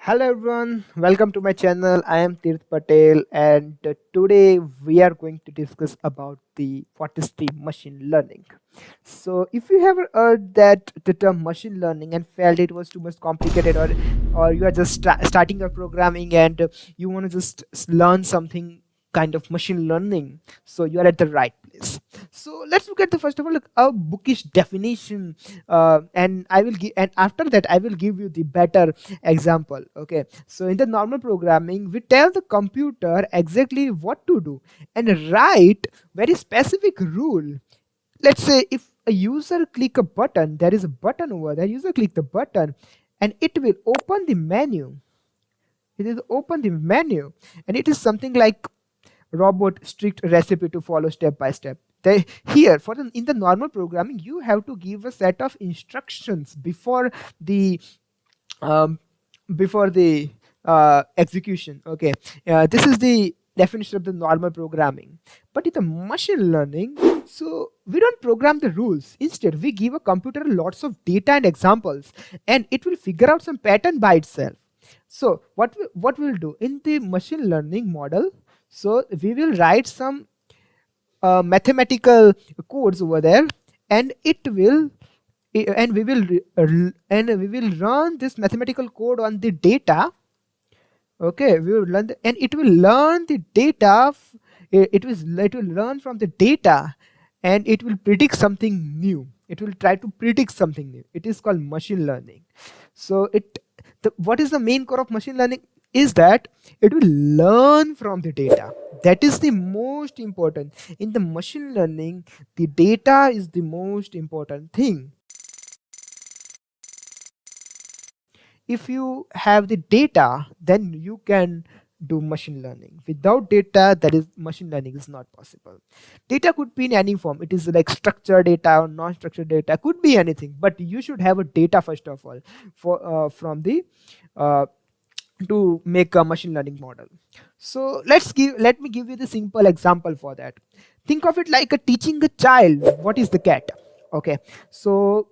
Hello everyone, welcome to my channel. I am Tirth Patel and today we are going to discuss about the what is the machine learning. So if you have heard that the term machine learning and felt it was too much complicated or you are just starting your programming and you want to just learn something kind of machine learning, so you are at the right place. So let's look at the first of all a bookish definition, and I will give, and after that I will give you the better example. Okay, so in the normal programming we tell the computer exactly what to do and write very specific rule. Let's say if a user click a button, there is a button over there, user click the button and it will open the menu. It is open the menu and it is something like robot strict recipe to follow step by step. Here for in the normal programming you have to give a set of instructions the um, before the execution. Okay, this is the definition of the normal programming. But in the machine learning, so we don't program the rules. Instead we give a computer lots of data and examples and it will figure out some pattern by itself. So what we'll do in the machine learning model, so we will write some mathematical codes over there and it will and we will run this mathematical code on the data. Okay, we will learn and it will learn the data. It will learn from the data and it will predict something new. It will try to predict something new. It is called machine learning. So what is the main core of machine learning is that it will learn from the data. That is the most important. In the machine learning, the data is the most important thing. If you have the data, then you can do machine learning. Without data, that is machine learning is not possible. Data could be in any form. It is like structured data or non-structured data, could be anything, but you should have a data first of all for from the to make a machine learning model. So let me give you the simple example for that. Think of it like a teaching a child what is the cat. Okay, so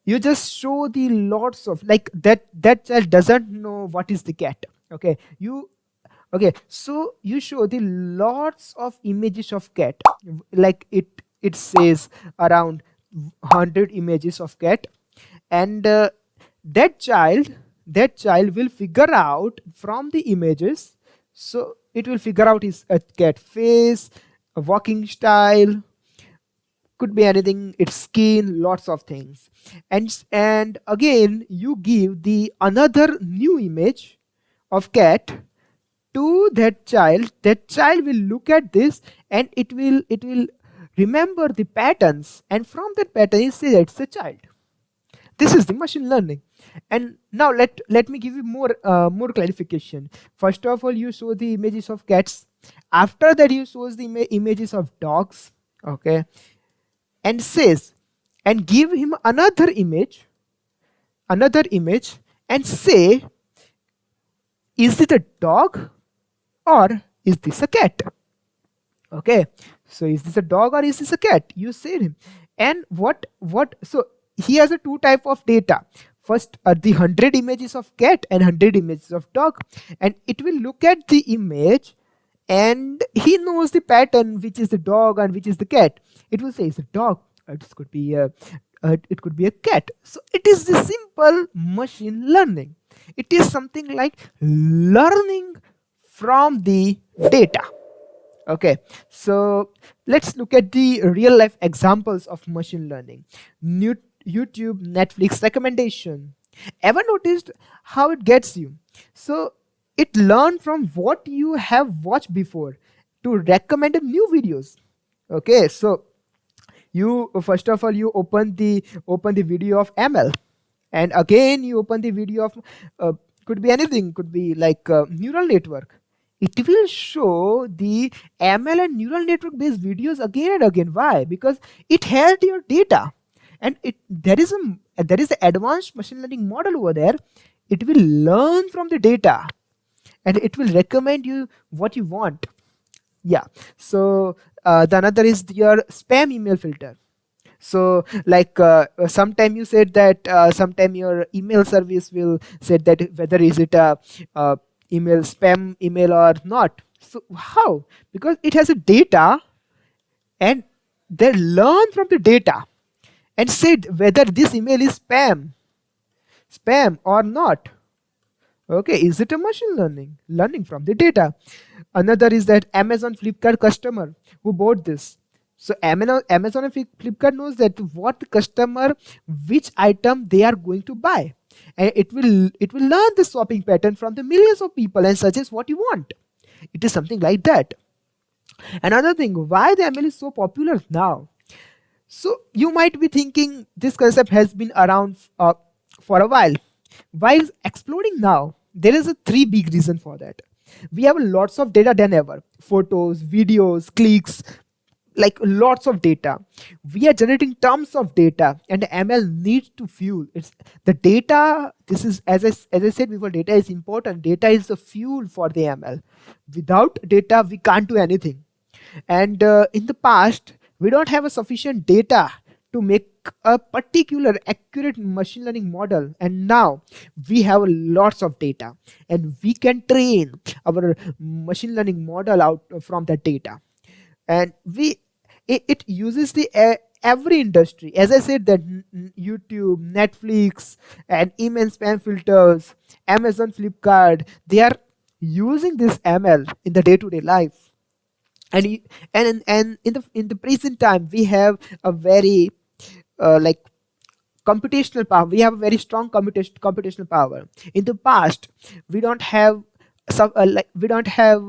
you just show the lots of like that child doesn't know what is the cat. Okay, so you show the lots of images of cat, like it says around 100 images of cat, and that child that child will figure out from the images. So it will figure out his a cat face, a walking style, could be anything, its skin, lots of things. And again you give the another new image of cat to that child will look at this and it will remember the patterns, and from that pattern it says it's a child. This is the machine learning. And now let me give you more clarification. First of all, you show the images of cats. After that you shows the images of dogs. Okay, and says and give him another image and say, is it a dog or is this a cat? Okay, so is this a dog or is this a cat? You say him. And what so he has a two type of data. First the 100 images of cat and 100 images of dog, and it will look at the image and he knows the pattern which is the dog and which is the cat. It will say it's a dog, it could be a cat. So it is the simple machine learning. It is something like learning from the data. Okay, so let's look at the real life examples of machine learning. YouTube, Netflix recommendation. Ever noticed how it gets you? So it learned from what you have watched before to recommend new videos. Okay, so you first of all you open the video of ML, and again you open the video of could be anything, could be like neural network. It will show the ML and neural network based videos again and again. Why? Because it has your data, and there is an advanced machine learning model over there. It will learn from the data and it will recommend you what you want. Yeah, so the another is your spam email filter. So like sometime you said that sometime your email service will said that whether is it a email spam email or not. So how? Because it has a data, and they learn from the data and said whether this email is spam or not. Okay, is it a machine learning from the data? Another is that Amazon Flipkart customer who bought this. So Amazon and Flipkart knows that what customer, which item they are going to buy, and it will learn the shopping pattern from the millions of people and suggest what you want. It is something like that. Another thing, why the ML is so popular now? So you might be thinking this concept has been around for a while. Why is exploding now? There is a three big reason for that. We have lots of data than ever: photos, videos, clicks, like lots of data. We are generating tons of data, and the ML needs to fuel. It's the data. This is as I said before. Data is important. Data is the fuel for the ML. Without data, we can't do anything. And in the past, we don't have a sufficient data to make a particular accurate machine learning model, and now we have lots of data, and we can train our machine learning model out from that data. And it uses the every industry, as I said, that YouTube, Netflix, and email spam filters, Amazon, Flipkart, they are using this ML in the day-to-day life. And in the present time, we have a very like computational power. We have a very strong computational power. In the past, we don't have we don't have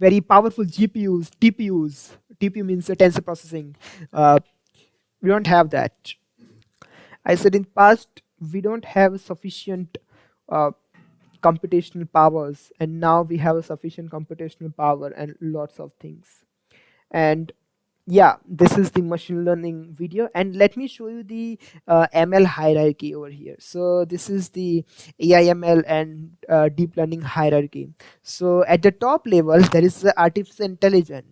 very powerful GPUs, TPUs. TPU means tensor processing. uh, we don't have that. I said in past we don't have sufficient uh, computational powers, and now we have a sufficient computational power and lots of things. And yeah, this is the machine learning video, and let me show you the ML hierarchy over here. So this is the AIML and deep learning hierarchy. So at the top level there is the artificial intelligence.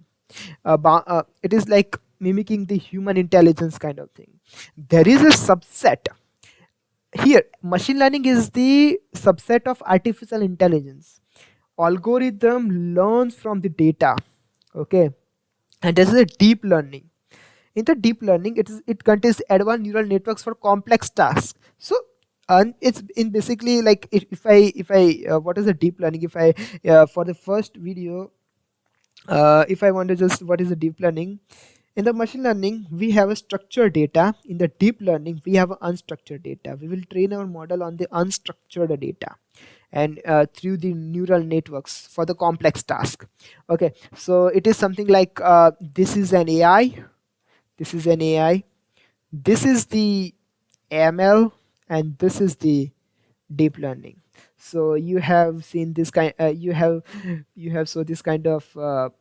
It is like mimicking the human intelligence kind of thing. There is a subset here. Machine learning is the subset of artificial intelligence. Algorithm learns from the data. Okay, and this is a deep learning. In the deep learning, it contains advanced neural networks for complex tasks. So it's in basically like if I what is a deep learning? If I for the first video, if I want to just what is the deep learning? In the machine learning, we have a structured data. In the deep learning, we have unstructured data. We will train our model on the unstructured data, and through the neural networks for the complex task. Okay, so it is something like this is an AI, this is an AI, this is the ML, and this is the deep learning. So you have seen this kind. You have saw this kind of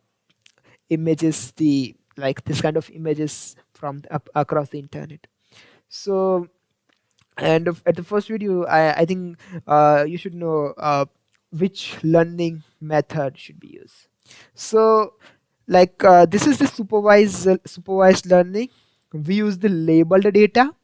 images, the like this kind of images from across the internet. So and at the first video, I think you should know which learning method should be used. So like this is the supervised learning. We use the labeled data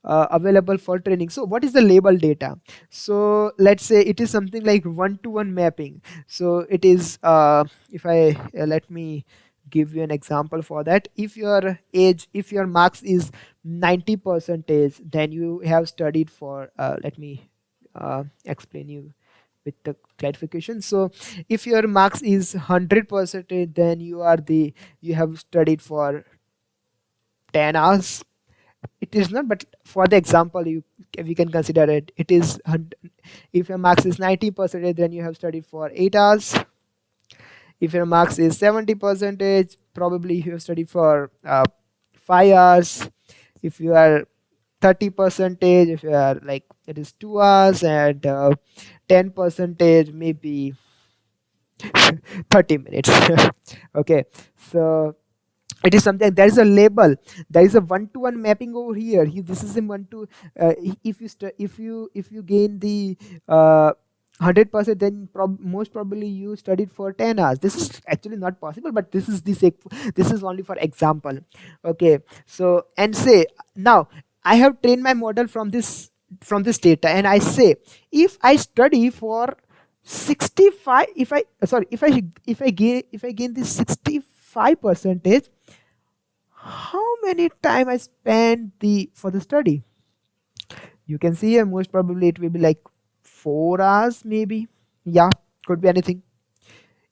available for training. So what is the labeled data? So let's say it is something like one-to-one mapping. So it is if I let me give you an example for that. If your marks is 90 percentage, then you have studied for let me explain you with the clarification. So if your marks is 100 percentage, then you have studied for 10 hours. It is not, but for the example, we can consider it is if your marks is 90 percentage, then you have studied for 8 hours. If your marks is 70 percentage, probably you have studied for 5 hours. If you are 30 percentage, if you are like it is 2 hours, and 10 percentage maybe 30 minutes. Okay, so it is something, there is a label, there is a one-to-one mapping over here. This is a one to if you gain the 100%, then most probably you studied for 10 hours. This is actually not possible, but this is this is only for example. Okay, so and say now I have trained my model from this data, and I say if I study for 65, if I sorry if I gain this 65 percentage, how many time I spend the for the study? You can see here most probably it will be like 4 hours maybe. Yeah, could be anything.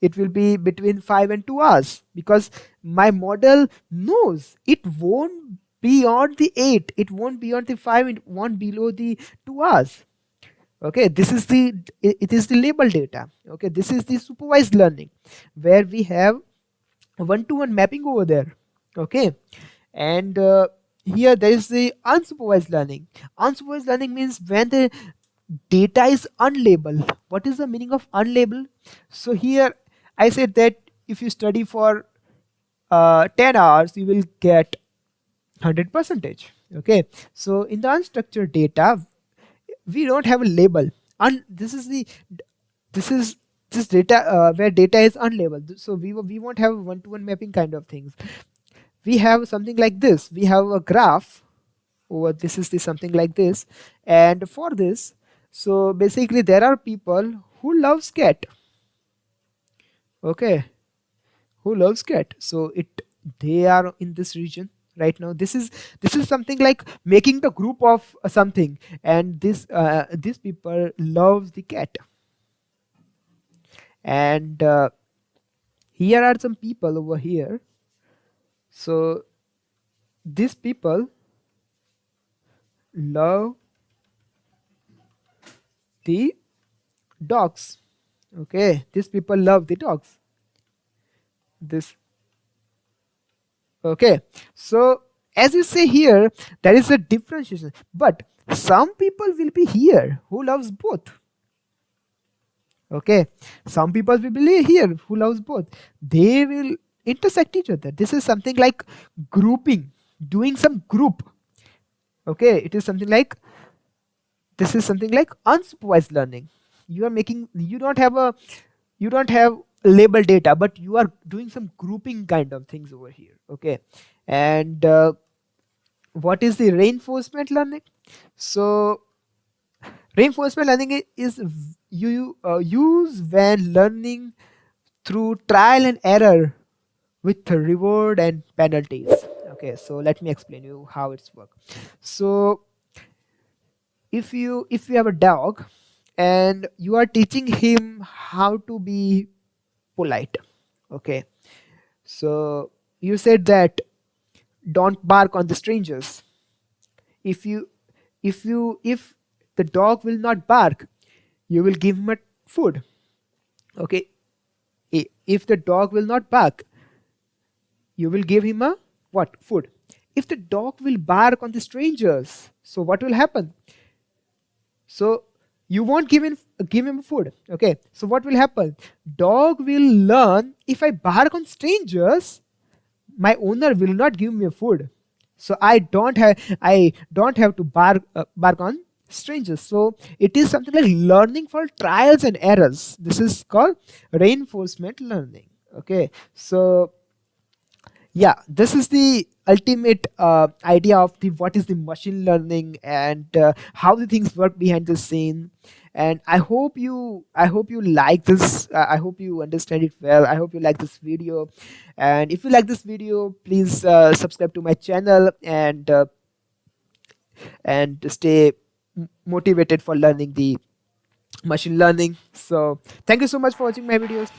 It will be between 5 and 2 hours, because my model knows it won't beyond the 8, it won't beyond the 5, it won't below the 2 hours. Okay, this is the it is the label data. Okay, this is the supervised learning, where we have one-to-one mapping over there. Okay, and here there is the unsupervised learning. Unsupervised learning means when the data is unlabeled. What is the meaning of unlabeled? So here I said that if you study for 10 hours you will get 100 percentage. Okay, so in the unstructured data we don't have a label. This is the this is this data where data is unlabeled, so we won't have one-to-one mapping kind of things. We have something like this. We have a graph over, this is the something like this, and for this, so basically there are people who loves cat. Okay, who loves cat, so it they are in this region right now. This is something like making the group of something, and these people loves the cat. And here are some people over here, so these people love the dogs. Okay, these people love the dogs. This Okay, so as you say here, there is a differentiation, but some people will be here who loves both. Okay, some people will be here who loves both. They will intersect each other. This is something like grouping, doing some group. Okay, it is something like this is something like unsupervised learning. You are making, you don't have label data, but you are doing some grouping kind of things over here. Okay, and what is the reinforcement learning? So reinforcement learning is you use when learning through trial and error with the reward and penalties. Okay, so let me explain you how it's work. So if you have a dog and you are teaching him how to be polite. Okay, so you said that don't bark on the strangers. If you if the dog will not bark, you will give him a food. Okay, if the dog will not bark, you will give him a what? Food. If the dog will bark on the strangers, so what will happen? So you won't give him food. Okay, so what will happen? Dog will learn, if I bark on strangers, my owner will not give me food, so I don't have to bark on strangers. So it is something like learning for trials and errors. This is called reinforcement learning. Okay, so yeah, this is the ultimate idea of the what is the machine learning, and how the things work behind the scene. And I hope you like this, I hope you understand it well. I hope you like this video, and if you like this video, please subscribe to my channel, and stay motivated for learning the machine learning. So thank you so much for watching my videos.